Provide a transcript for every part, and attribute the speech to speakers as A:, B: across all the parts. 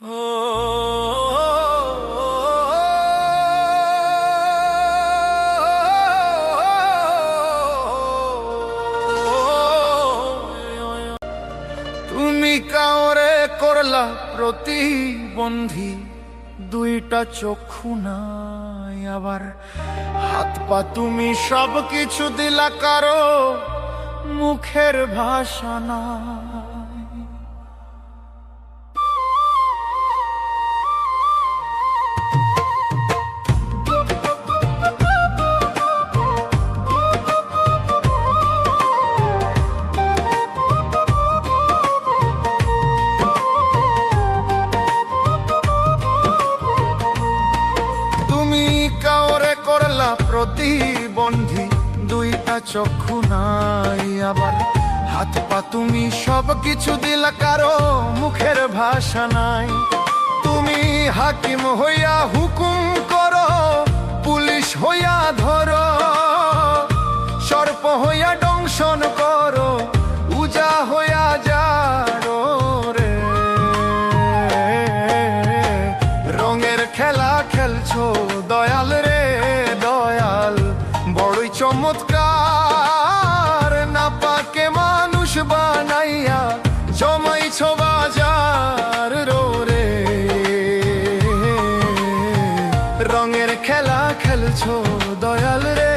A: তুমি কাউরে করলা প্রতিবন্ধী, দুইটা চক্ষু নাই, আবার হাত পা তুমি সব কিছু দিলা, কারো মুখের ভাষা নাই। প্রতিবন্ধী, দুইটা চক্ষু নাই, আবার হাত পা তুমি সব কিছু দিলা, কারো মুখের ভাষা নাই। তুমি হাকিম হইয়া হুকুম করো, পুলিশ হইয়া ধরো, সর্প হইয়া দংশন করো, উজা হইয়া যারো রে। রঙের খেলা খেলছো দয়াল রে, বড়ই চমৎকার, না পাকে মানুষ বানাইয়া জমাইছো বাজার রে। রঙের খেলা খেলছো দয়াল রে।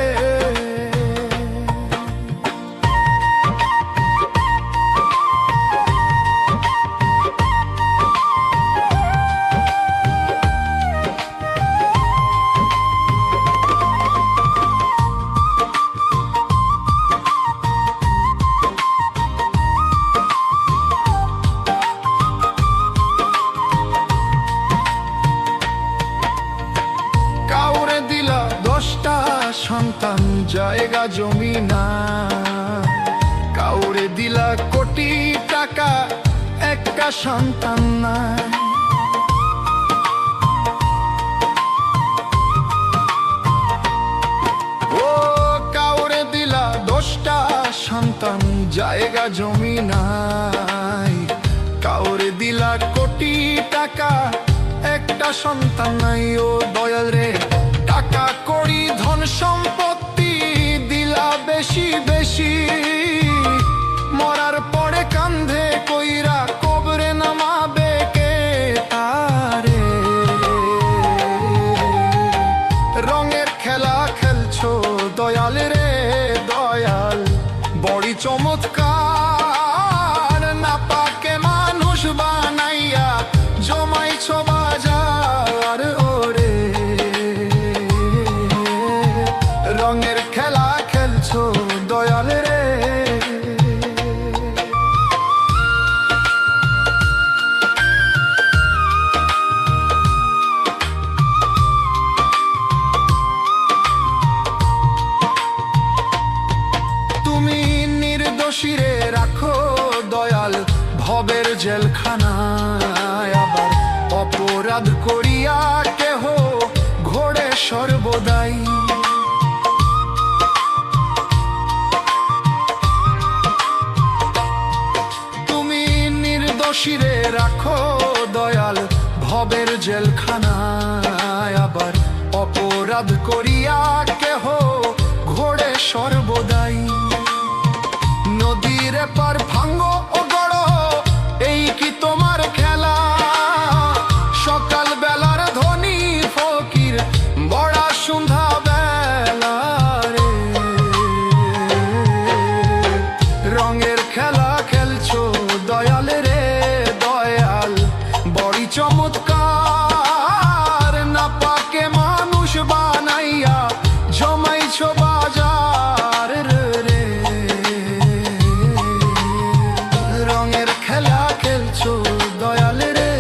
A: সন্তান জায়গা জমি না, কাউরে দিলা কোটি টাকা, একটা সন্তান নাই। ও কাউরে দিলা 10টা সন্তান জায়গা জমি নাই, কাউরে দিলা কোটি টাকা, একটা সন্তান নাই। ও দয়াল রে, টাকা কড়ি ধন সম্পত্তি দিলা বেশি বেশি, মরার পরে কান্ধে কইরা কবরে নামাবে কে তারে। রঙের খেলা খেলছো দয়াল রে, দয়াল বড়ি চমৎকার, না পাকে মানুষ বানাইয়া জমাইছো বাজার ওরে। রঙের খেলা খেলছো দয়াল রে। তুমি নির্দোষীরে রাখো দয়াল ভবের জেলখানায়, আবার অপরাধ করিয়া কেহ ঘোড়ে সর্বদাই। শিরে রাখো দয়াল ভবের জেলখানায়, আবার অপরাধ করিয়া কেহ ঘোড়ে সর্বদাই। নদীর পার ভাঙ্গো ও গড়, এই কি তোমার খেলা? সকাল বেলার ধনী ফকির, বড়া সন্ধ্যা বেলা রে। রঙের খেলা খেলছো দয়াল রে, বড়ি চমৎকার, না পাকে মানুষ বানাইয়া জমাইছো বাজার রে। রঙের খেলা খেলছো দয়াল রে।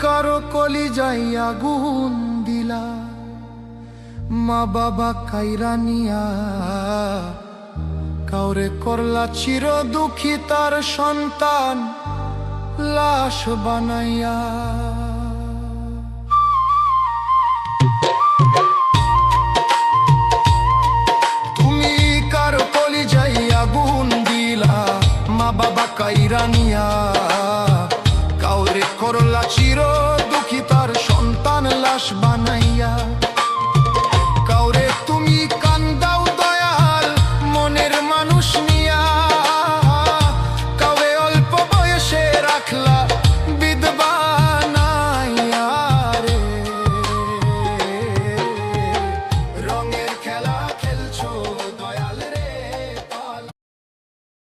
A: কারো কলি যাই আগুন দিলা, মা বাবা কাইরা নিয়া কাউরে করলা চির দুঃখী তার সন্তান লাশ বানাইয়া। তুমি কার কলিজাই আগুন দিলা মা বাবা কাইরা নিয়া, কাউরে করলা চির দুঃখী তার সন্তান লাশ বানাইয়া।